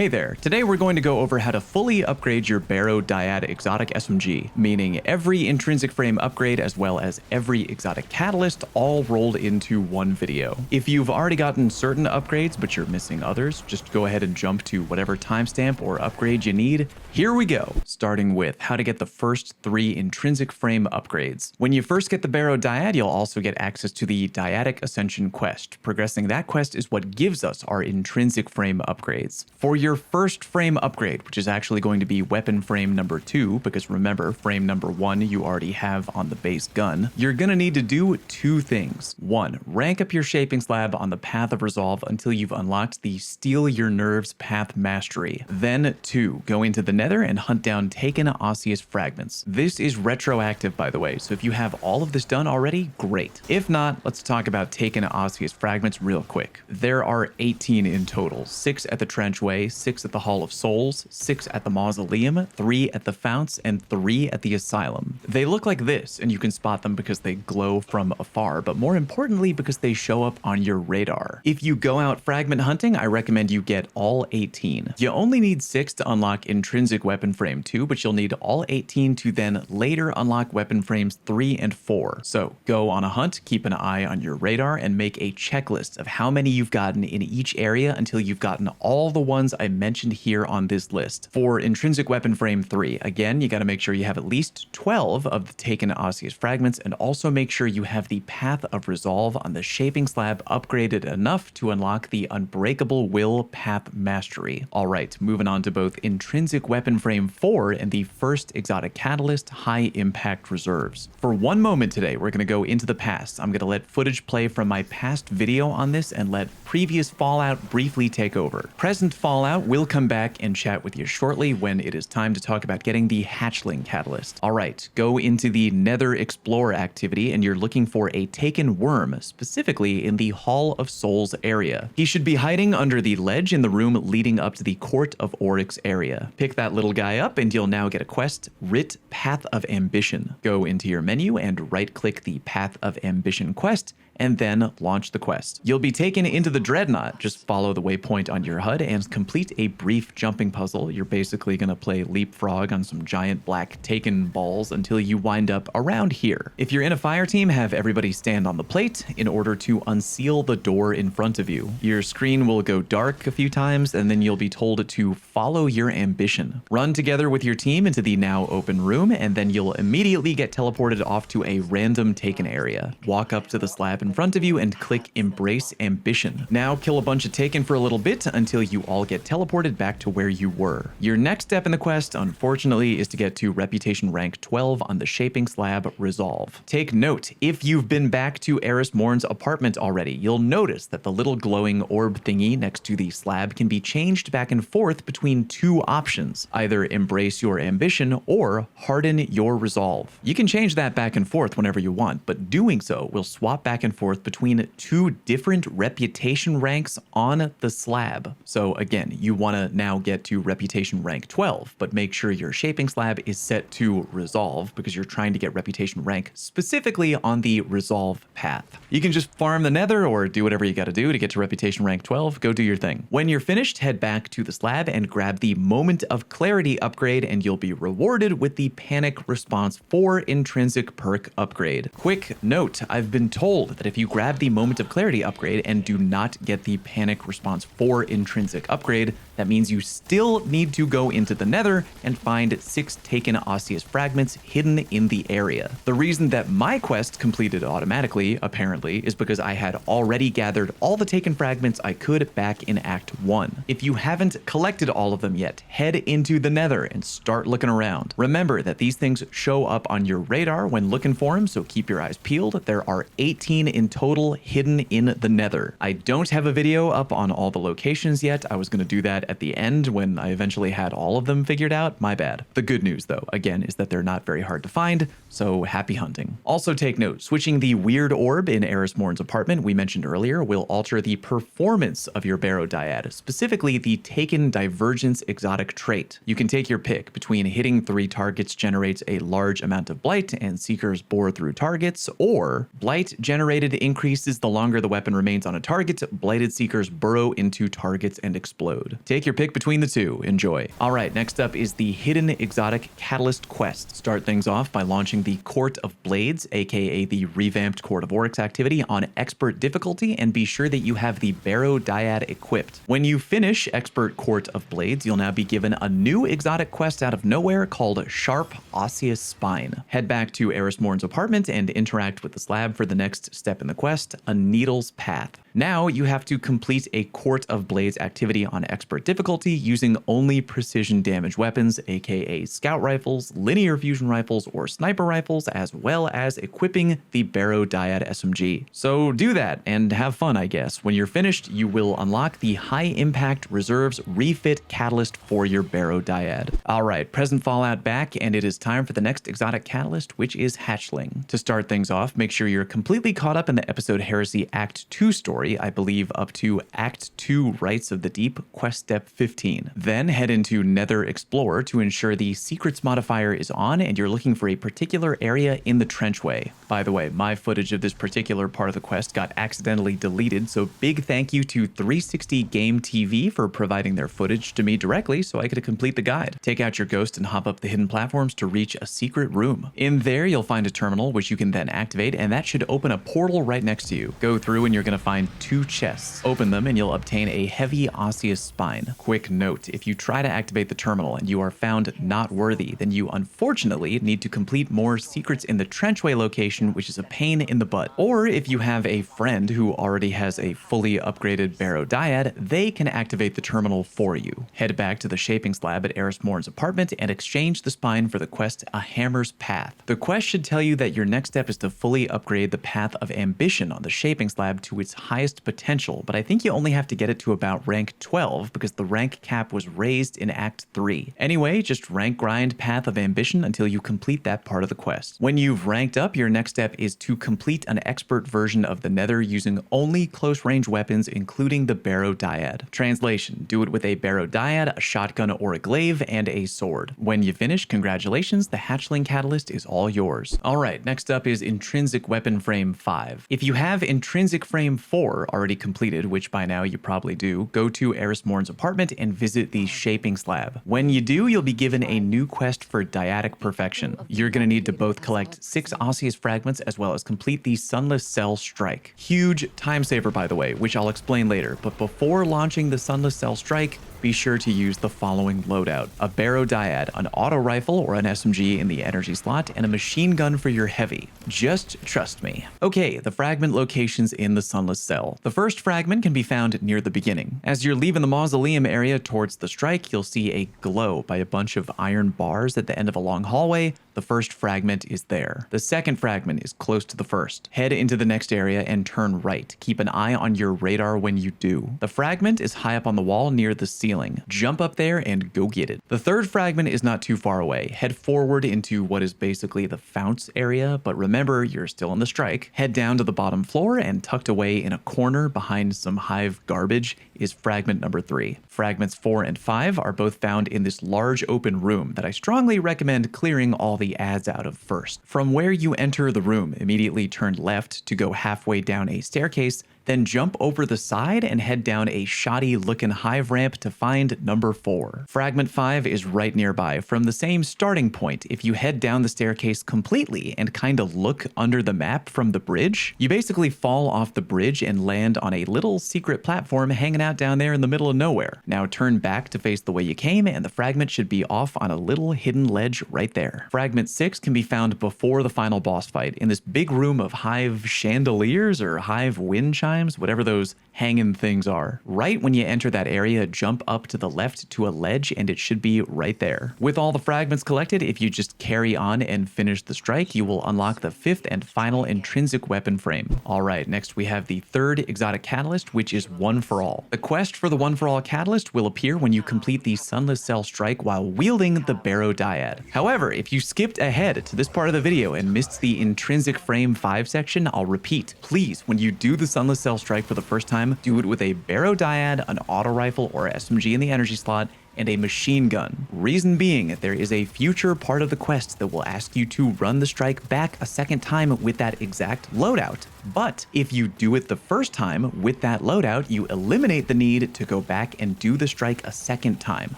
Hey there, today we're going to go over how to fully upgrade your Barrow Dyad exotic SMG, meaning every intrinsic frame upgrade as well as every exotic catalyst all rolled into one video. If you've already gotten certain upgrades but you're missing others, just go ahead and jump to whatever timestamp or upgrade you need. Here we go, starting with how to get the first 3 intrinsic frame upgrades. When you first get the Barrow Dyad, you'll also get access to the Dyadic Ascension quest. Progressing that quest is what gives us our intrinsic frame upgrades. For your first frame upgrade, which is actually going to be weapon frame number 2, because remember, frame number 1 you already have on the base gun, you're gonna need to do 2 things. 1, rank up your shaping slab on the Path of Resolve until you've unlocked the Steel Your Nerves Path Mastery. Then 2, go into the Nether and hunt down Taken Osseous Fragments. This is retroactive, by the way, so if you have all of this done already, great. If not, let's talk about Taken Osseous Fragments real quick. There are 18 in total, 6 at the Trenchway, 6 at the Hall of Souls, 6 at the Mausoleum, 3 at the Founts, and 3 at the Asylum. They look like this, and you can spot them because they glow from afar, but more importantly because they show up on your radar. If you go out fragment hunting, I recommend you get all 18. You only need 6 to unlock Intrinsic Weapon Frame 2, but you'll need all 18 to then later unlock Weapon Frames 3 and 4. So go on a hunt, keep an eye on your radar, and make a checklist of how many you've gotten in each area until you've gotten all the ones I mentioned here on this list. For Intrinsic Weapon Frame 3, again, you gotta make sure you have at least 12 of the Taken Osseous Fragments, and also make sure you have the Path of Resolve on the Shaping Slab upgraded enough to unlock the Unbreakable Will Path Mastery. Alright, moving on to both Intrinsic Weapon Frame 4 and the first Exotic Catalyst High Impact Reserves. For one moment today, we're gonna go into the past. I'm gonna let footage play from my past video on this and let previous Fallout briefly take over. Present Fallout will come back and chat with you shortly when it is time to talk about getting the Hatchling Catalyst. Alright, go into the Nether Explore activity and you're looking for a Taken Worm, specifically in the Hall of Souls area. He should be hiding under the ledge in the room leading up to the Court of Oryx area. Pick that little guy up and you'll now get a quest, Writ Path of Ambition. Go into your menu and right-click the Path of Ambition quest and then launch the quest. You'll be taken into the Dreadnought. Just follow the waypoint on your HUD and complete a brief jumping puzzle. You're basically gonna play leapfrog on some giant black Taken balls until you wind up around here. If you're in a fire team, have everybody stand on the plate in order to unseal the door in front of you. Your screen will go dark a few times and then you'll be told to follow your ambition. Run together with your team into the now open room and then you'll immediately get teleported off to a random Taken area. Walk up to the slab in front of you and click Embrace Ambition. Now kill a bunch of Taken for a little bit until you all get teleported back to where you were. Your next step in the quest, unfortunately, is to get to Reputation rank 12 on the Shaping Slab Resolve. Take note, if you've been back to Eris Morn's apartment already, you'll notice that the little glowing orb thingy next to the slab can be changed back and forth between 2 options, either Embrace Your Ambition or Harden Your Resolve. You can change that back and forth whenever you want, but doing so will swap back and forth between 2 different reputation ranks on the slab. So again, you want to now get to Reputation rank 12, but make sure your Shaping Slab is set to Resolve because you're trying to get Reputation rank specifically on the Resolve path. You can just farm the Nether or do whatever you got to do to get to Reputation rank 12. Go do your thing. When you're finished, head back to the slab and grab the Moment of Clarity upgrade and you'll be rewarded with the Panic Response 4 Intrinsic Perk upgrade. Quick note, I've been told that if you grab the Moment of Clarity upgrade and do not get the Panic Response 4 Intrinsic upgrade, that means you still need to go into the Nether and find 6 Taken Osseous Fragments hidden in the area. The reason that my quest completed automatically, apparently, is because I had already gathered all the Taken Fragments I could back in Act 1. If you haven't collected all of them yet, head into the Nether and start looking around. Remember that these things show up on your radar when looking for them, so keep your eyes peeled. There are 18 in total hidden in the Nether. I don't have a video up on all the locations yet. I was going to do that at the end when I eventually had all of them figured out. My bad. The good news though, again, is that they're not very hard to find, so happy hunting. Also take note, switching the weird orb in Eris Morn's apartment we mentioned earlier will alter the performance of your Barrow Dyad, specifically the Taken Divergence exotic trait. You can take your pick between hitting 3 targets generates a large amount of blight and Seekers bore through targets, or blight generated increases the longer the weapon remains on a target, blighted Seekers burrow into targets and explode. Take Take your pick between the two. Enjoy. All right, next up is the Hidden Exotic Catalyst quest. Start things off by launching the Court of Blades, aka the revamped Court of Oryx activity, on Expert difficulty, and be sure that you have the Barrow Dyad equipped. When you finish Expert Court of Blades, you'll now be given a new exotic quest out of nowhere called Sharp Osseous Spine. Head back to Erismorn's apartment and interact with the slab for the next step in the quest, a Needle's Path. Now you have to complete a Court of Blades activity on Expert difficulty using only precision damage weapons, aka scout rifles, linear fusion rifles, or sniper rifles, as well as equipping the Barrow Dyad SMG. So do that and have fun, I guess. When you're finished, you will unlock the High Impact Reserves Refit Catalyst for your Barrow Dyad. Alright, present Fallout back, and it is time for the next exotic catalyst, which is Hatchling. To start things off, make sure you're completely caught up in the episode Heresy Act 2 story, I believe up to Act 2 Rites of the Deep, Quest Step 15. Then head into Nether Explorer to ensure the Secrets modifier is on and you're looking for a particular area in the Trenchway. By the way, my footage of this particular part of the quest got accidentally deleted, so big thank you to 360 Game TV for providing their footage to me directly so I could complete the guide. Take out your ghost and hop up the hidden platforms to reach a secret room. In there, you'll find a terminal which you can then activate, and that should open a portal right next to you. Go through and you're going to find 2 chests. Open them and you'll obtain a heavy osseous spine. Quick note, if you try to activate the terminal and you are found not worthy, then you unfortunately need to complete more secrets in the Trenchway location, which is a pain in the butt. Or if you have a friend who already has a fully upgraded Barrow Dyad, they can activate the terminal for you. Head back to the shaping slab at Erismorn's apartment and exchange the spine for the quest A Hammer's Path. The quest should tell you that your next step is to fully upgrade the Path of Ambition on the shaping slab to its highest potential, but I think you only have to get it to about rank 12 because the rank cap was raised in Act 3. Anyway, just rank grind Path of Ambition until you complete that part of the quest. When you've ranked up, your next step is to complete an expert version of the Nether using only close range weapons, including the Barrow Dyad. Translation: do it with a Barrow Dyad, a shotgun or a glaive, and a sword. When you finish, congratulations, the Hatchling Catalyst is all yours. Alright, next up is Intrinsic Weapon Frame 5. If you have Intrinsic Frame 4 already completed, which by now you probably do, go to Erismorn's apartment and visit the shaping slab. When you do, you'll be given a new quest for Dyadic Perfection. You're going to need to both collect 6 osseous fragments as well as complete the Sunless Cell Strike. Huge time saver, by the way, which I'll explain later, but before launching the Sunless Cell Strike, be sure to use the following loadout: a Barrow Dyad, an auto rifle or an SMG in the energy slot, and a machine gun for your heavy. Just trust me. Okay, the fragment locations in the Sunless Cell. The first fragment can be found near the beginning. As you're leaving the mausoleum area towards the strike, you'll see a glow by a bunch of iron bars at the end of a long hallway. The first fragment is there. The second fragment is close to the first. Head into the next area and turn right. Keep an eye on your radar when you do. The fragment is high up on the wall near the ceiling. Jump up there and go get it. The third fragment is not too far away. Head forward into what is basically the Founts area, but remember, you're still in the strike. Head down to the bottom floor, and tucked away in a corner behind some hive garbage is fragment number 3. Fragments 4 and 5 are both found in this large open room that I strongly recommend clearing all the ads out of first. From where you enter the room, immediately turn left to go halfway down a staircase, then jump over the side and head down a shoddy looking hive ramp to find number 4. Fragment 5 is right nearby from the same starting point. If you head down the staircase completely and kind of look under the map from the bridge, you basically fall off the bridge and land on a little secret platform hanging out down there in the middle of nowhere. Now turn back to face the way you came, and the fragment should be off on a little hidden ledge right there. Fragment 6 can be found before the final boss fight in this big room of hive chandeliers or hive wind chimes, whatever those hanging things are. Right when you enter that area, jump up to the left to a ledge and it should be right there. With all the fragments collected, if you just carry on and finish the strike, you will unlock the 5th and final intrinsic weapon frame. Alright, next we have the 3rd exotic catalyst, which is One for All. The quest for the One for All catalyst will appear when you complete the Sunless Cell Strike while wielding the Barrow Dyad. However, if you skipped ahead to this part of the video and missed the Intrinsic Frame 5 section, I'll repeat, please, when you do the Sunless Cell Strike for the first time, do it with a Barrow Dyad, an auto rifle or SMG in the energy slot, and a machine gun. Reason being, there is a future part of the quest that will ask you to run the strike back a second time with that exact loadout. But if you do it the first time with that loadout, you eliminate the need to go back and do the strike a second time.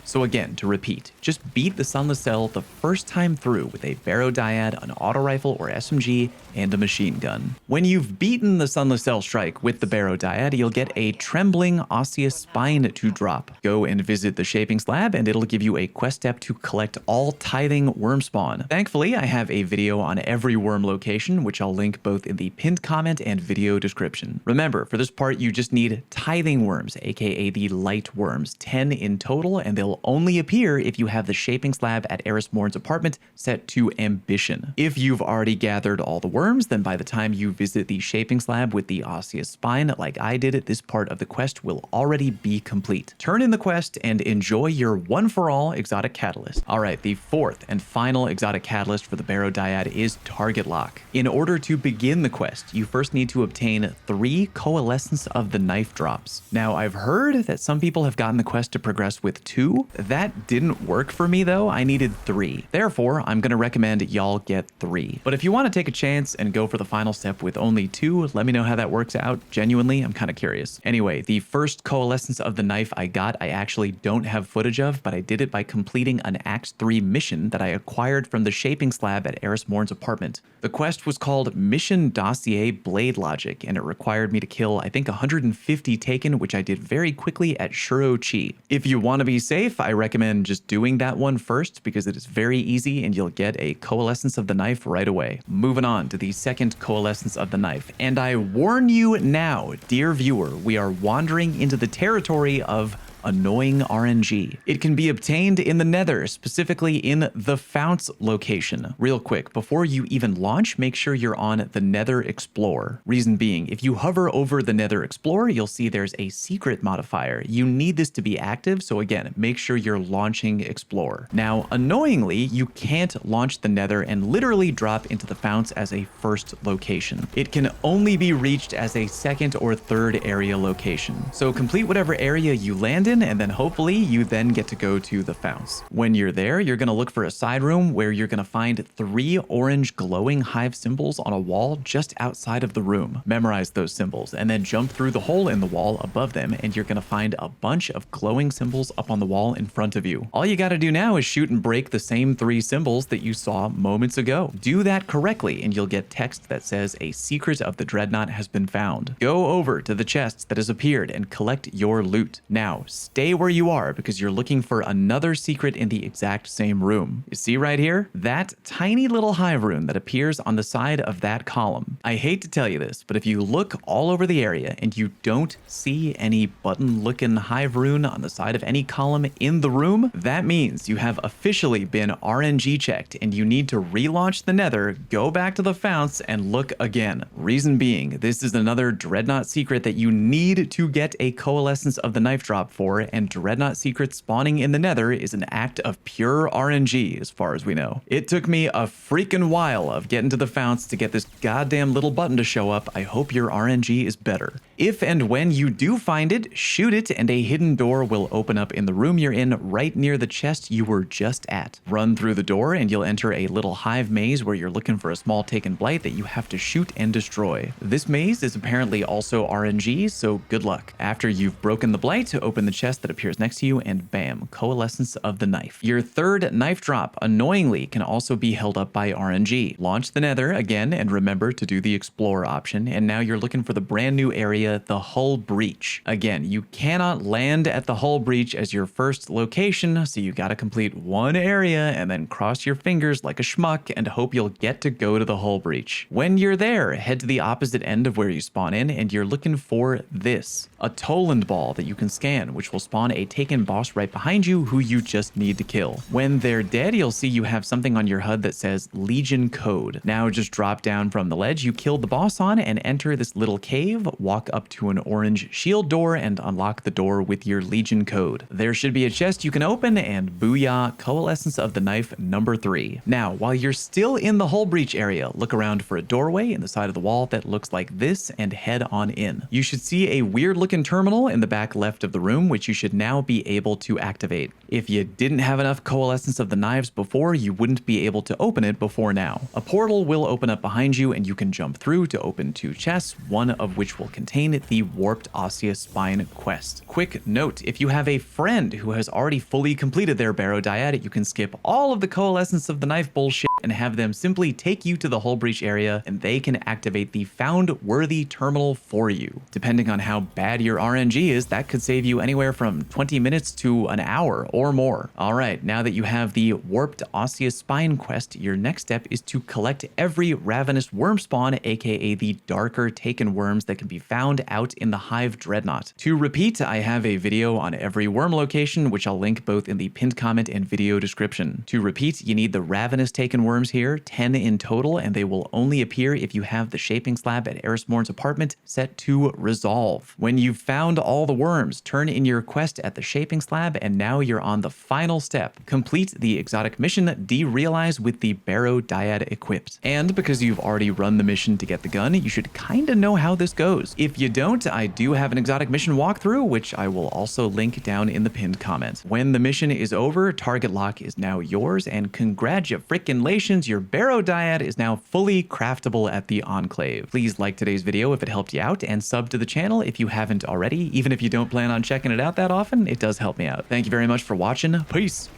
So again, to repeat, just beat the Sunless Cell the first time through with a Barrow Dyad, an auto rifle or SMG, and a machine gun. When you've beaten the Sunless Cell strike with the Barrow Dyad, you'll get a Trembling Osseous Spine to drop. Go and visit the Shaping Slab and it'll give you a quest step to collect all tithing worm spawn. Thankfully, I have a video on every worm location, which I'll link both in the pinned comment and video description. Remember, for this part, you just need tithing worms, aka the light worms, 10 in total, and they'll only appear if you have the Shaping Slab at Eris Morn's apartment set to Ambition. If you've already gathered all the worms, then by the time you visit the Shaping Slab with the Osseous Spine, like I did, this part of the quest will already be complete. Turn in the quest and enjoy your one-for-all exotic catalyst. Alright, the fourth and final exotic catalyst for the Barrow Dyad is Target Lock. In order to begin the quest, you first need to obtain 3 Coalescence of the Knife drops. Now, I've heard that some people have gotten the quest to progress with 2. That didn't work for me though, I needed 3. Therefore, I'm gonna recommend y'all get 3. But if you want to take a chance and go for the final step with only 2, let me know how that works out. Genuinely, I'm kind of curious. Anyway, the first Coalescence of the Knife I got, I actually don't have footage of, but I did it by completing an Act 3 mission that I acquired from the Shaping Slab at Eris Morn's apartment. The quest was called Mission Dossier Blade Logic, and it required me to kill, I think, 150 Taken, which I did very quickly at Shuro-Chi. If you want to be safe, I recommend just doing that one first because it is very easy and you'll get a Coalescence of the Knife right away. Moving on to the second Coalescence of the Knife, and I warn you now, dear viewer, we are wandering into the territory of annoying RNG. It can be obtained in the Nether, specifically in the Founts location. Real quick, before you even launch, make sure you're on the Nether Explorer. Reason being, if you hover over the Nether Explorer, you'll see there's a secret modifier. You need this to be active, so again, make sure you're launching Explorer. Now, annoyingly, you can't launch the Nether and literally drop into the Founts as a first location. It can only be reached as a second or third area location. So complete whatever area you land in, and then hopefully you then get to go to the Founts. When you're there, you're going to look for a side room where you're going to find 3 orange glowing hive symbols on a wall just outside of the room. Memorize those symbols and then jump through the hole in the wall above them, and you're going to find a bunch of glowing symbols up on the wall in front of you. All you got to do now is shoot and break the same 3 symbols that you saw moments ago. Do that correctly and you'll get text that says a secret of the Dreadnought has been found. Go over to the chest that has appeared and collect your loot. Now, stay where you are because you're looking for another secret in the exact same room. You see right here? That tiny little hive rune that appears on the side of that column. I hate to tell you this, but if you look all over the area and you don't see any button-looking hive rune on the side of any column in the room, that means you have officially been RNG checked and you need to relaunch the Nether, go back to the Founts, and look again. Reason being, this is another Dreadnought secret that you need to get a Coalescence of the Knife drop for, and Dreadnought secrets spawning in the Nether is an act of pure RNG as far as we know. It took me a freaking while of getting to the Founts to get this goddamn little button to show up. I hope your RNG is better. If and when you do find it, shoot it and a hidden door will open up in the room you're in right near the chest you were just at. Run through the door and you'll enter a little hive maze where you're looking for a small Taken Blight that you have to shoot and destroy. This maze is apparently also RNG, so good luck. After you've broken the Blight, open the chest that appears next to you and bam, Coalescence of the Knife. Your third knife drop, annoyingly, can also be held up by RNG. Launch the Nether again and remember to do the Explore option, and now you're looking for the brand new area, the Hull Breach. Again, you cannot land at the Hull Breach as your first location, so you gotta complete one area and then cross your fingers like a schmuck and hope you'll get to go to the Hull Breach. When you're there, head to the opposite end of where you spawn in and you're looking for this, a Toland ball that you can scan, which will spawn a Taken boss right behind you who you just need to kill. When they're dead, you'll see you have something on your HUD that says Legion Code. Now just drop down from the ledge you killed the boss on and enter this little cave, walk up to an orange shield door and unlock the door with your Legion Code. There should be a chest you can open and booyah, Coalescence of the Knife number 3. Now, while you're still in the Hull Breach area, look around for a doorway in the side of the wall that looks like this and head on in. You should see a weird looking terminal in the back left of the room which you should now be able to activate. If you didn't have enough coalescence of the knives before, you wouldn't be able to open it before now. A portal will open up behind you and you can jump through to open 2 chests, one of which will contain the Warped Osseous Spine quest. Quick note, if you have a friend who has already fully completed their Barrow Dyad, you can skip all of the coalescence of the knife bullshit and have them simply take you to the hull breach area and they can activate the found worthy terminal for you. Depending on how bad your RNG is, that could save you anywhere from 20 minutes to an hour or more. Alright, now that you have the Warped Osseous Spine quest, your next step is to collect every ravenous worm spawn, aka the darker taken worms that can be found out in the Hive Dreadnought. To repeat, I have a video on every worm location, which I'll link both in the pinned comment and video description. To repeat, you need the ravenous taken worms here, 10 in total, and they will only appear if you have the shaping slab at Erismorn's apartment set to resolve. When you've found all the worms, turn in your quest at the shaping slab, and now you're on the final step. Complete the exotic mission, Derealize, with the Barrow Dyad equipped. And because you've already run the mission to get the gun, you should kinda know how this goes. If you don't, I do have an exotic mission walkthrough, which I will also link down in the pinned comment. When the mission is over, target lock is now yours, and congratulations, your Barrow Dyad is now fully craftable at the Enclave. Please like today's video if it helped you out, and sub to the channel if you haven't already. Even if you don't plan on checking it out that often, it does help me out. Thank you very much for watching. Peace!